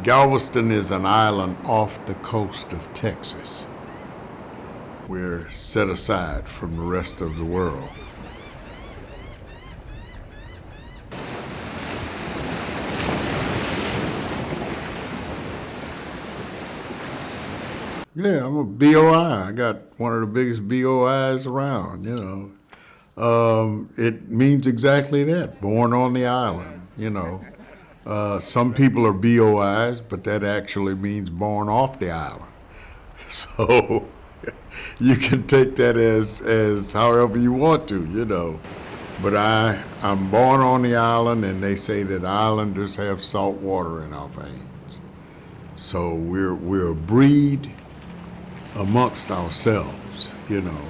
Galveston is an island off the coast of Texas. We're set aside from the rest of the world. Yeah, I'm a BOI. I got one of the biggest BOIs around, you know. It means exactly that, born on the island, you know. Some people are BOIs, but that actually means born off the island. So you can take that as however you want to, you know. But I'm born on the island, and they say that islanders have salt water in our veins. So we're a breed amongst ourselves, you know.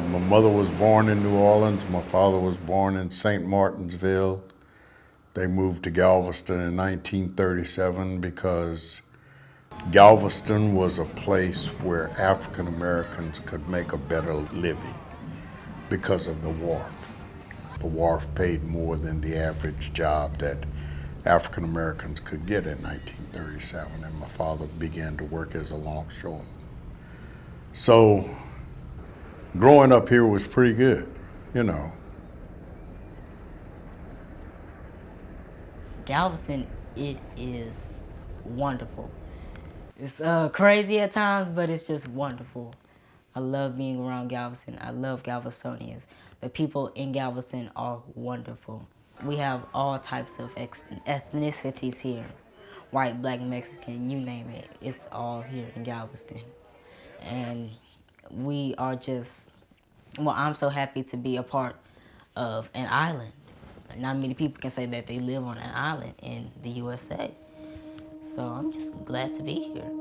My mother was born in New Orleans. My father was born in St. Martinsville. They moved to Galveston in 1937 because Galveston was a place where African Americans could make a better living because of the wharf. The wharf paid more than the average job that African Americans could get in 1937, and my father began to work as a longshoreman. So growing up here was pretty good, you know. Galveston, it is wonderful. It's crazy at times, but it's just wonderful. I love being around Galveston. I love Galvestonians. The people in Galveston are wonderful. We have all types of ethnicities here. White, black, Mexican, you name it. It's all here in Galveston. And we are just, well, I'm so happy to be a part of an island. Not many people can say that they live on an island in the USA. So I'm just glad to be here.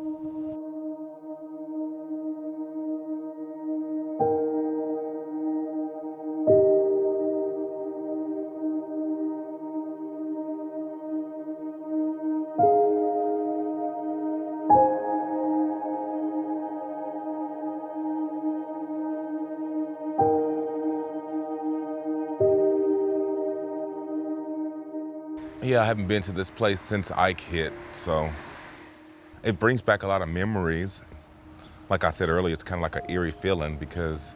Yeah, I haven't been to this place since Ike hit, so it brings back a lot of memories. Like I said earlier, it's kind of like an eerie feeling because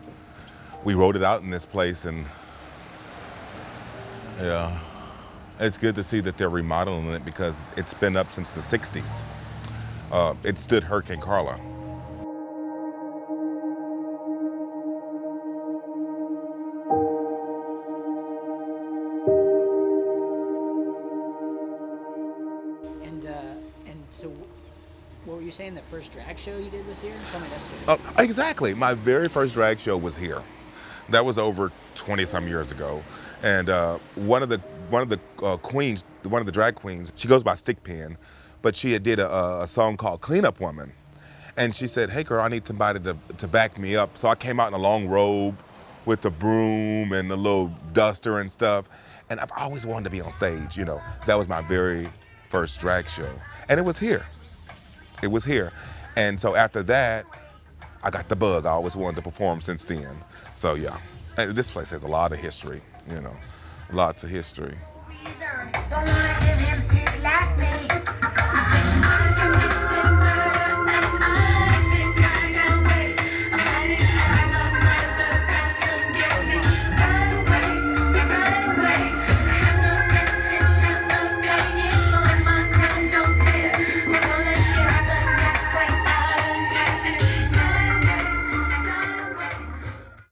we wrote it out in this place, and yeah, it's good to see that they're remodeling it because it's been up since the 60s. It stood Hurricane Carla. And so, what were you saying? The first drag show you did was here? Tell me that story. Exactly. My very first drag show was here. That was over 20 some years ago, and one of the queens, one of the drag queens, she goes by Stickpin, but she had did a song called "Cleanup Woman," and she said, "Hey girl, I need somebody to back me up." So I came out in a long robe with the broom and the little duster and stuff, and I've always wanted to be on stage. You know, that was my very first drag show, and it was here. It was here, and so after that, I got the bug. I always wanted to perform since then. So yeah, and this place has a lot of history, you know, lots of history.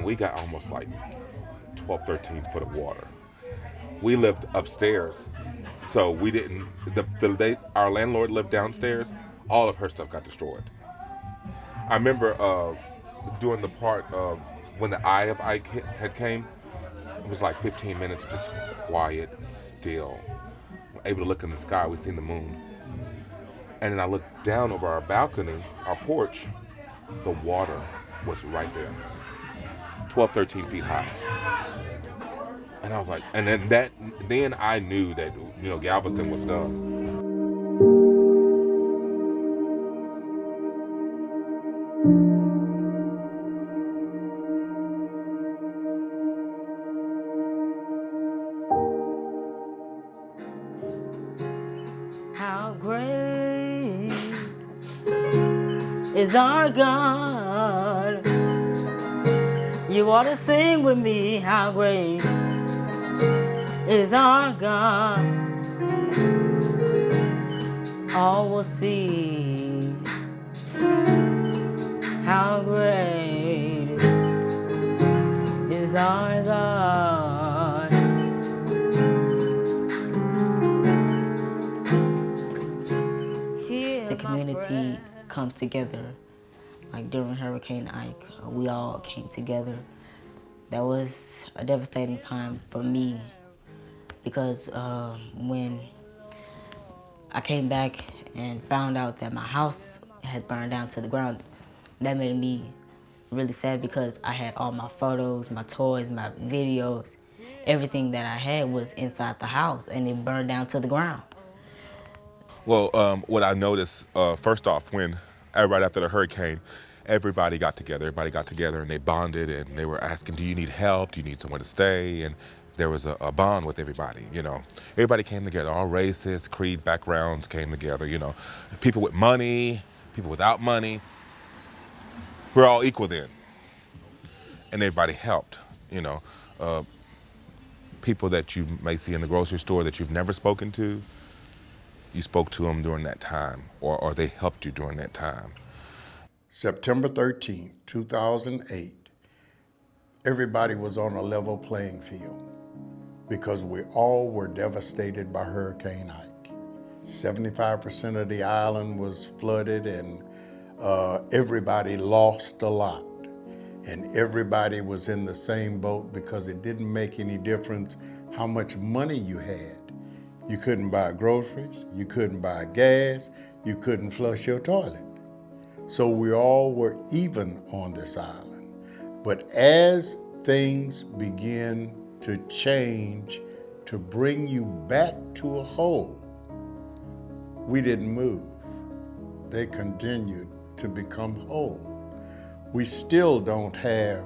We got almost like 12, 13 foot of water. We lived upstairs, so we didn't. Our landlord lived downstairs. All of her stuff got destroyed. I remember doing the part of when the Eye of Ike had came. It was like 15 minutes of just quiet, still. Able to look in the sky. We seen the moon, and then I looked down over our balcony, our porch. The water was right there, 12, 13 feet high. And I was like, and then I knew that, you know, Galveston was done. is our God. You ought to sing with me, how great is our God. All will see how great is our God. The community comes together. Like during Hurricane Ike, we all came together. That was a devastating time for me because when I came back and found out that my house had burned down to the ground, that made me really sad because I had all my photos, my toys, my videos, everything that I had was inside the house and it burned down to the ground. Well, what I noticed, first off, when right after the hurricane, everybody got together and they bonded and they were asking, do you need help? Do you need somewhere to stay? And there was a bond with everybody, you know. Everybody came together, all races, creed, backgrounds came together, you know. People with money, people without money. We're all equal then. And everybody helped, you know. People that you may see in the grocery store that you've never spoken to, you spoke to them during that time, or they helped you during that time. September 13th, 2008, everybody was on a level playing field because we all were devastated by Hurricane Ike. 75% of the island was flooded and everybody lost a lot. And everybody was in the same boat because it didn't make any difference how much money you had. You couldn't buy groceries, you couldn't buy gas, you couldn't flush your toilet. So we all were even on this island. But as things begin to change to bring you back to a whole, we didn't move. They continued to become whole. We still don't have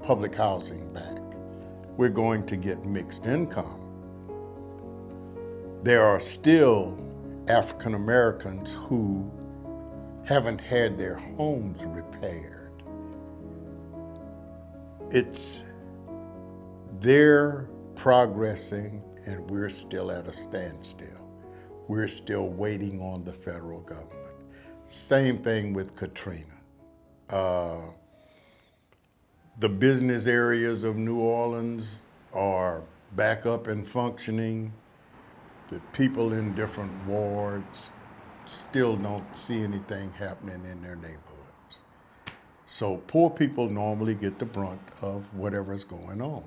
public housing back. We're going to get mixed income. There are still African Americans who haven't had their homes repaired. They're progressing and we're still at a standstill. We're still waiting on the federal government. Same thing with Katrina. The business areas of New Orleans are back up and functioning. The people in different wards still don't see anything happening in their neighborhoods. So poor people normally get the brunt of whatever's going on.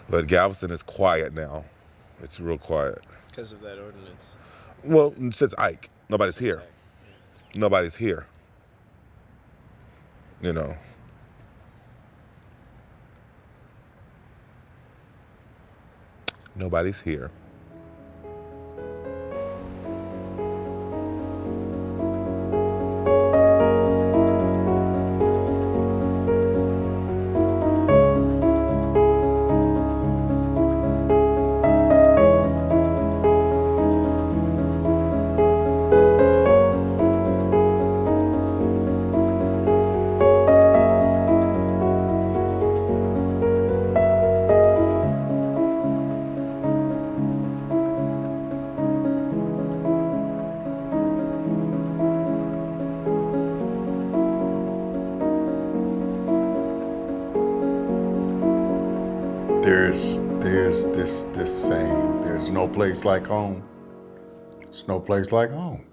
But Galveston is quiet now. It's real quiet. Because of that ordinance. Well, since Ike, nobody's here. Nobody's here. You know. Nobody's here. There's this saying, there's no place like home. There's no place like home.